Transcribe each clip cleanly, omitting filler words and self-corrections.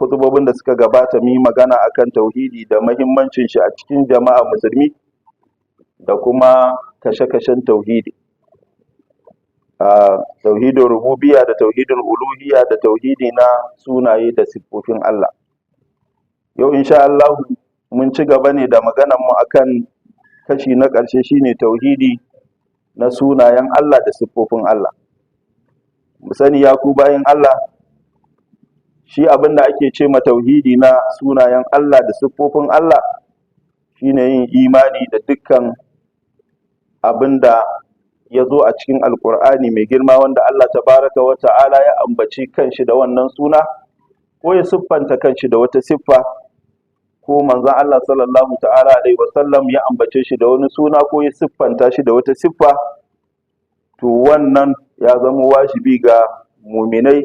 khutubobin da suka gabata mu yi magana akan tauhidi da mahimmancin shi a cikin jama'a musulmi da kuma kashe-kashen tauhidi, tauhidin rububiyya da tauhidin uluhiyya da tauhidi na sunaye da siffofin Allah. Yau insha Allah mun ci gaba ne da maganar mu akan kashi na ƙarshe, shine tauhidi na sunayen Allah da siffofin Allah. Mu sani ya ku bayin Allah, shi abinda ake ce ma tauhidi na sunayen Allah da siffofin Allah shine yin imani da dukkan abinda ya zo a cikin alkur'ani mai girma, wanda Allah tabaraka wa ta'ala ya ambaci kanshi da wannan suna, ko ya siffanta kanshi da wata siffa, ko manzon Allah sallallahu ta'ala alaihi wasallam ya ambace shi da wani suna ko ya siffanta shi da wata siffa, to wannan ya zama wajibi ga muminai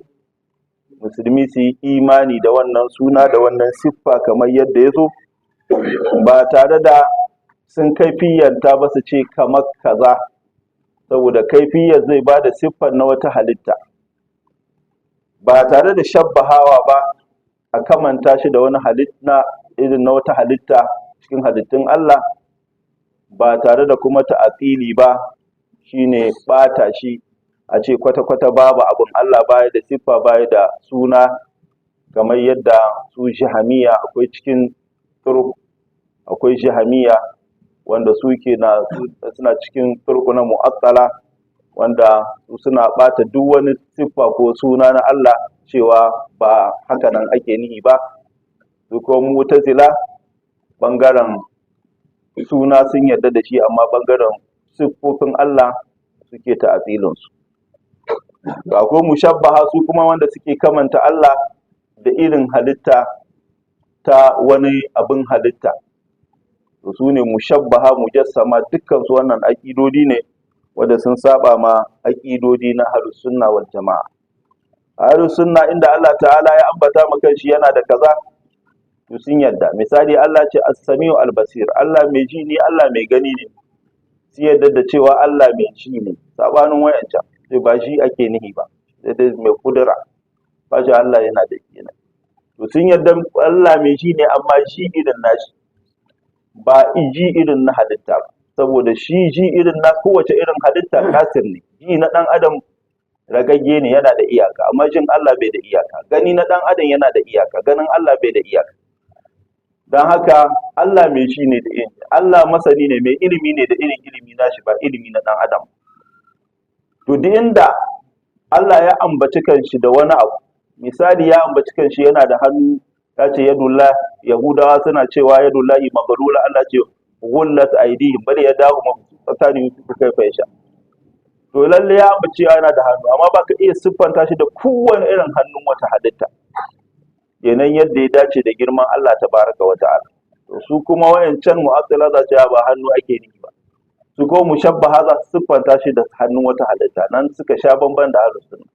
musulmi su yi imani da wannan suna da wannan siffa kamar yadda ya zo, ba tare da sun kaifiyanta ba su ce kamar kaza, saboda kaifiyar zai ba da siffar na wata halitta, ba tare da shabbahawa ba a kamanta shi da wani halitta irin na wata halitta cikin halittun Allah, ba tare da kuma ta'atili ba, shine bata shi a ce kwata-kwata babu abin Allah, baya da siffa baya da suna, kamar yadda su jahamiya akwai cikin turk, akwai jahamiya wanda suna cikin turku na mu'attala, wanda suna bata duk wani siffa ko suna na Allah, cewa ba haka nan ake nihi ba. Su kuma mu'tazila bangaren suna sun yarda da shi, amma bangaren siffofin Allah suke ta'atilin su. Ga ko mushabbaha su kuma wanda suke kamanta Allah da irin halitta ta wani abin halitta, to su ne mushabbaha mujassama, dukkan su wannan aƙidodi ne wanda sun saba ma aƙidodi na ahlus sunna wal jama'a. Ahlus sunna inda Allah ta'ala ya ambata maka shi yana da kaza, to sun yadda. Misali Allah ce as-sami'u al-basir, Allah mai ji ne, Allah mai gani ne, su yadda da cewa Allah mai ji ne, sabanin wayancan sai ba shi ake nihi ba, sai dai mai kudura, ba shi Allah yana da kenan. To sun yadda Allah mai ji ne, amma shi irin nashi ba ji irin na halitta ba, saboda shi ji irin na kowace irin halitta kasir ne. Ji na dan adam ragagge ne, yana da iyaka, amma jin Allah bai da iyaka. Gani na dan adam yana da iyaka, ganin Allah bai da iyaka. Don haka Allah mai shi ne da ilimi, Allah masani ne, mai ilimi ne da irin ilimi nashi, ba ilimi na dan adam. To duk inda Allah ya ambaci kanshi da wani abu, misali ya ambaci kanshi yana da hannu, ya ce yadullah, Yahudawa suna cewa yadullahi maghlula, Allah ce ghullat aydihim bal yadahu mabsuutatan yunfiqu kayfa yasha. To lalle ya ambaci yana da hannu, amma baka iya siffanta shi da kowane irin hannun wata halitta, kenan yadda ya dace da girman Allah tabaraka wa ta'ala. To su kuma wayancan mu'attila za su ba hannu ake nufi ba, su ko mushabbaha za su siffanta shi da hannun wata halitta, nan suka sha bamban da ahlus sunna.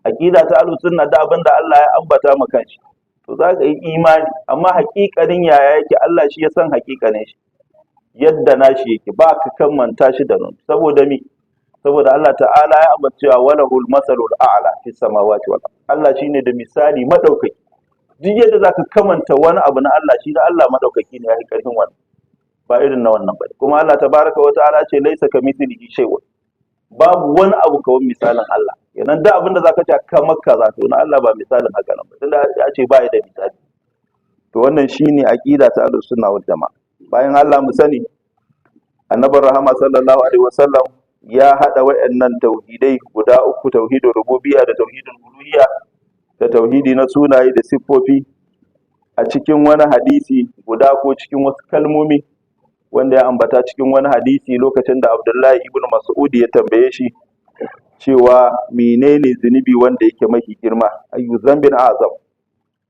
Aqida ta ahlus sunna da abin da Allah ya ambata maka kanshi, to za ka yi imani, amma haƙiƙanin yaya yake Allah shi ya san haƙiƙanin shi, yadda nashi yake ba ka kammanta shi da nan. Saboda mi? Saboda Allah ta'ala ya ambata cewa walahul masalul a'la fis samawati wal ard, Allah shine da misali madaukaki. Duk yadda zaka kamanta wani abu na Allah, shi da Allah madaukaki ne, yayi karfin wannan, ba irin na wannan ba. Kuma Allah tabaraka wa ta'ala ce laisa kamithlihi shay'un, babu wani abu kawai misalin Allah. Kenan da abinda zaka ce kamar kaza, to na Allah ba misalin haka nan ba, tunda ya ce ba ya da misali. To wannan shine aqida ta ahlus sunna wal jamaa. Bayan Allah mu sani, annabi rahama sallallahu alaihi wasallam ya hada wayannan tauhidai guda uku, tauhidin rububiyya da tauhidin uluhiyya da tauhidi na sunaye da siffofi, a cikin wani hadisi guda ko cikin wasu kalmomi wanda ya ambata cikin wani hadisi lokacin da Abdullahi ibn Mas'ud ya tambaye shi cewa menene zunubi wanda yake mafi girma, ayyu zambin azam,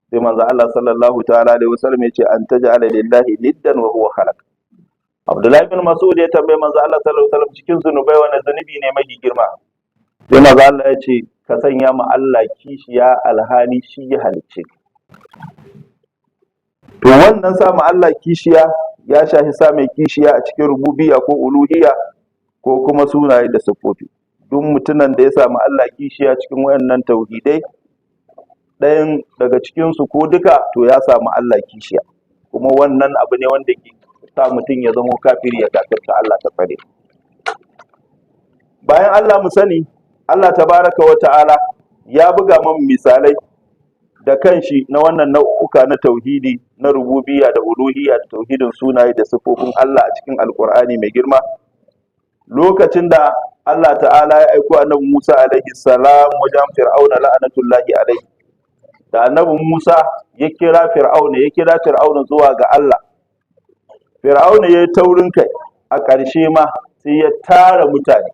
sai manzo Allah sallallahu ta'ala alaihi wasallam ya ce an taj'ala lillahi niddan wa huwa khalaq. Abdullahi ibn Mas'ud ya tambaye manzo Allah sallallahu alaihi wasallam cikin zunubai wanda zunubi ne mafi girma, sai manzo Allah ya ce ka sanya ma Allah kishiya alhali shi ya halicce. To wannan sa ma Allah kishiya ya shafi sa mai kishiya a cikin rububiyya ko uluhiyya ko kuma sunaye da siffofi. Duk mutumin da ya samu Allah kishiya cikin wayannan tauhidai, ɗayan daga cikinsu ko duka, to ya samu Allah kishiya, kuma wannan abu ne wanda ke sa mutum ya zama kafiri, ya kafirta Allah ta tsare. Bayan Allah mu sani, Allah tabaraka wa ta'ala ya buga man misalai da kanshi na wannan nau'uka na tauhidi na rububiyya da uluhiyya da tauhidin sunaye da sifofin Allah a cikin alkur'ani mai girma, lokacin da Allah ta'ala ya aiko annabi Musa alaihi salam wajen fir'auna la'anatullahi alaihi, da annabi Musa ya kira fir'auna zuwa ga Allah, fir'auna ya yi taurin kai, a ƙarshe ma sai ya tara mutane,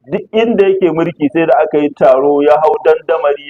duk inda yake mulki sai da aka yi taro, ya hau dandamali